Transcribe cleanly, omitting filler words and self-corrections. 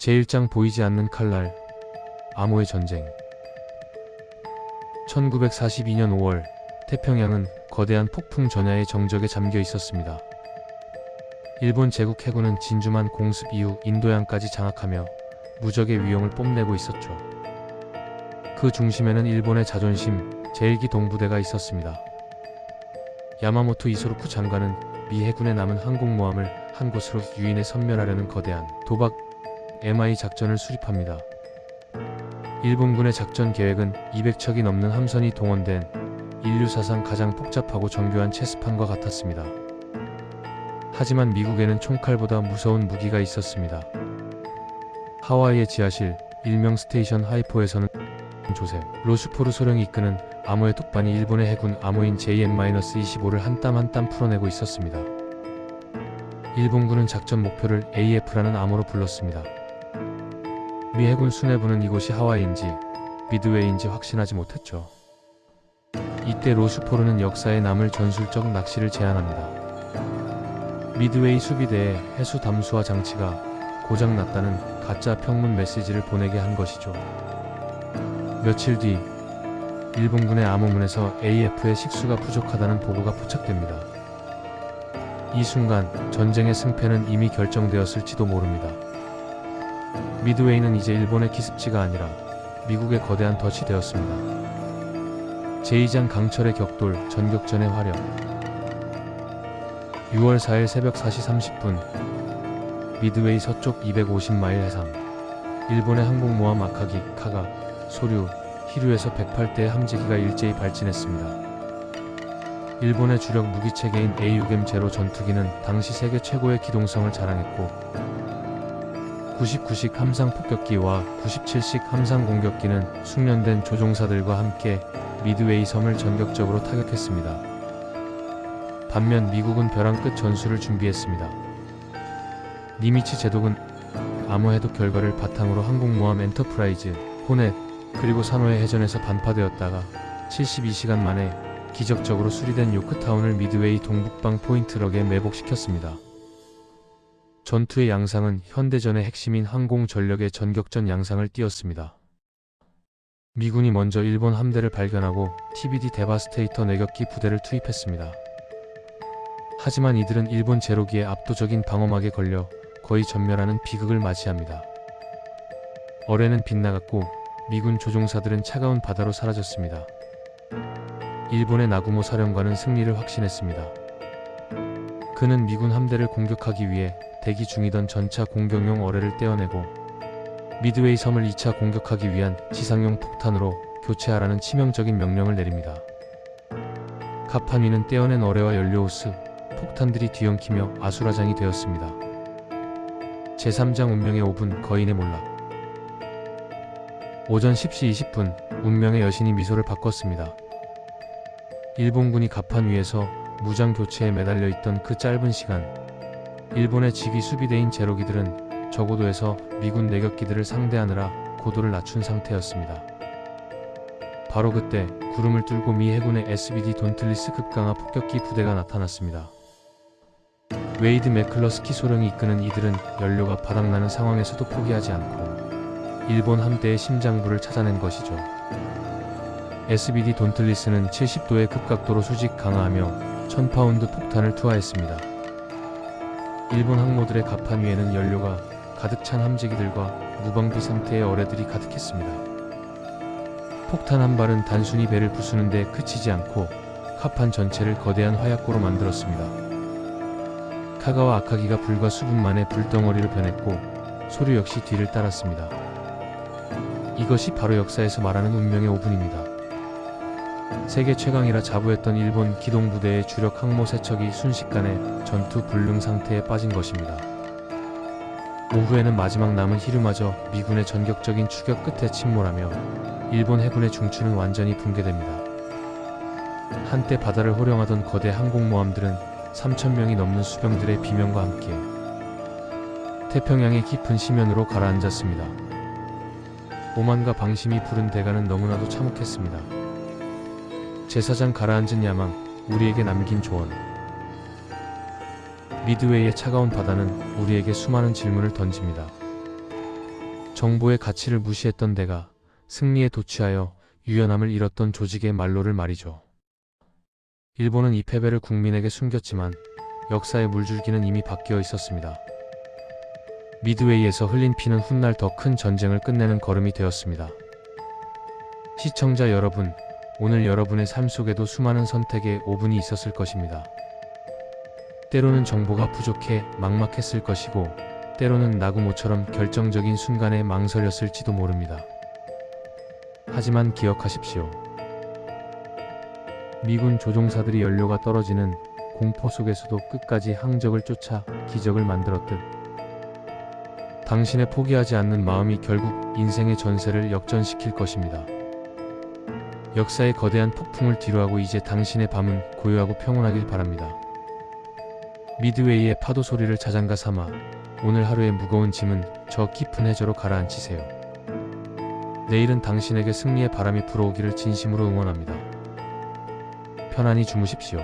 제1장 보이지 않는 칼날, 암호의 전쟁. 1942년 5월, 태평양은 거대한 폭풍 전야의 정적에 잠겨 있었습니다. 일본 제국 해군은 진주만 공습 이후 인도양까지 장악하며 무적의 위용을 뽐내고 있었죠. 그 중심에는 일본의 자존심, 제1기 동부대가 있었습니다. 야마모토 이소루쿠 장관은 미 해군의 남은 항공모함을 한 곳으로 유인해 섬멸하려는 거대한 도박 MI 작전을 수립합니다. 일본군의 작전 계획은 200척이 넘는 함선이 동원된 인류 사상 가장 복잡하고 정교한 체스판과 같았습니다. 하지만 미국에는 총칼보다 무서운 무기가 있었습니다. 하와이의 지하실, 일명 스테이션 하이포에서는 조셉 로슈포르 소령이 이끄는 암호의 독반이 일본의 해군 암호인 JM-25를 한 땀 한 땀 풀어내고 있었습니다. 일본군은 작전 목표를 AF라는 암호로 불렀습니다. 미 해군 수뇌부는 이곳이 하와이인지 미드웨이인지 확신하지 못했죠. 이때 로슈포르는 역사에 남을 전술적 낚시를 제안합니다. 미드웨이 수비대에 해수 담수화 장치가 고장났다는 가짜 평문 메시지를 보내게 한 것이죠. 며칠 뒤 일본군의 암호문에서 AF의 식수가 부족하다는 보고가 포착됩니다. 이 순간 전쟁의 승패는 이미 결정되었을지도 모릅니다. 미드웨이는 이제 일본의 기습지가 아니라 미국의 거대한 덫이 되었습니다. 제2장 강철의 격돌, 전격전의 화력. 6월 4일 새벽 4시 30분 미드웨이 서쪽 250마일 해상, 일본의 항공모함 아카기, 카가, 소류, 히류에서 108대의 함재기가 일제히 발진했습니다. 일본의 주력 무기체계인 A6M0 전투기는 당시 세계 최고의 기동성을 자랑했고 99식 함상 폭격기와 97식 함상 공격기는 숙련된 조종사들과 함께 미드웨이 섬을 전격적으로 타격했습니다. 반면 미국은 벼랑 끝 전술을 준비했습니다. 니미츠 제독은 암호 해독 결과를 바탕으로 항공모함 엔터프라이즈, 호넷, 그리고 산호의 해전에서 반파되었다가 72시간 만에 기적적으로 수리된 요크타운을 미드웨이 동북방 포인트럭에 매복시켰습니다. 전투의 양상은 현대전의 핵심인 항공 전력의 전격전 양상을 띄었습니다. 미군이 먼저 일본 함대를 발견하고 TBD 데바스테이터 내격기 부대를 투입했습니다. 하지만 이들은 일본 제로기의 압도적인 방어막에 걸려 거의 전멸하는 비극을 맞이합니다. 어뢰는 빗나갔고 미군 조종사들은 차가운 바다로 사라졌습니다. 일본의 나구모 사령관은 승리를 확신했습니다. 그는 미군 함대를 공격하기 위해 대기 중이던 전차 공격용 어뢰를 떼어내고 미드웨이 섬을 2차 공격하기 위한 지상용 폭탄으로 교체하라는 치명적인 명령을 내립니다. 갑판 위는 떼어낸 어뢰와 연료호스, 폭탄들이 뒤엉키며 아수라장이 되었습니다. 제3장 운명의 5분 거인의 몰락. 오전 10시 20분 운명의 여신이 미소를 바꿨습니다. 일본군이 갑판 위에서 무장 교체에 매달려 있던 그 짧은 시간, 일본의 지휘 수비대인 제로기들은 저고도에서 미군 내격기들을 상대하느라 고도를 낮춘 상태였습니다. 바로 그때 구름을 뚫고 미 해군의 SBD 돈틀리스 급강하 폭격기 부대가 나타났습니다. 웨이드 매클러스키 소령이 이끄는 이들은 연료가 바닥나는 상황에서도 포기하지 않고 일본 함대의 심장부를 찾아낸 것이죠. SBD 돈틀리스는 70도의 급각도로 수직 강하하며 1000파운드 폭탄을 투하했습니다. 일본 항모들의 갑판 위에는 연료가 가득 찬 함재기들과 무방비 상태의 어뢰들이 가득했습니다. 폭탄 한 발은 단순히 배를 부수는데 그치지 않고 갑판 전체를 거대한 화약고로 만들었습니다. 카가와 아카기가 불과 수분 만에 불덩어리로 변했고 소류 역시 뒤를 따랐습니다. 이것이 바로 역사에서 말하는 운명의 5분입니다. 세계 최강이라 자부했던 일본 기동부대의 주력 항모 세척이 순식간에 전투 불능 상태에 빠진 것입니다. 오후에는 마지막 남은 히류마저 미군의 전격적인 추격 끝에 침몰하며 일본 해군의 중추는 완전히 붕괴됩니다. 한때 바다를 호령하던 거대 항공모함들은 3000명이 넘는 수병들의 비명과 함께 태평양의 깊은 심연으로 가라앉았습니다. 오만과 방심이 부른 대가는 너무나도 참혹했습니다. 제4장 가라앉은 야망, 우리에게 남긴 조언. 미드웨이의 차가운 바다는 우리에게 수많은 질문을 던집니다. 정보의 가치를 무시했던 데가 승리에 도취하여 유연함을 잃었던 조직의 말로를 말이죠. 일본은 이 패배를 국민에게 숨겼지만 역사의 물줄기는 이미 바뀌어 있었습니다. 미드웨이에서 흘린 피는 훗날 더 큰 전쟁을 끝내는 걸음이 되었습니다. 시청자 여러분, 오늘 여러분의 삶 속에도 수많은 선택의 5분이 있었을 것입니다. 때로는 정보가 부족해 막막했을 것이고, 때로는 나구모처럼 결정적인 순간에 망설였을지도 모릅니다. 하지만 기억하십시오. 미군 조종사들이 연료가 떨어지는 공포 속에서도 끝까지 항적을 쫓아 기적을 만들었듯, 당신의 포기하지 않는 마음이 결국 인생의 전세를 역전시킬 것입니다. 역사의 거대한 폭풍을 뒤로하고 이제 당신의 밤은 고요하고 평온하길 바랍니다. 미드웨이의 파도 소리를 자장가 삼아 오늘 하루의 무거운 짐은 저 깊은 해저로 가라앉히세요. 내일은 당신에게 승리의 바람이 불어오기를 진심으로 응원합니다. 편안히 주무십시오.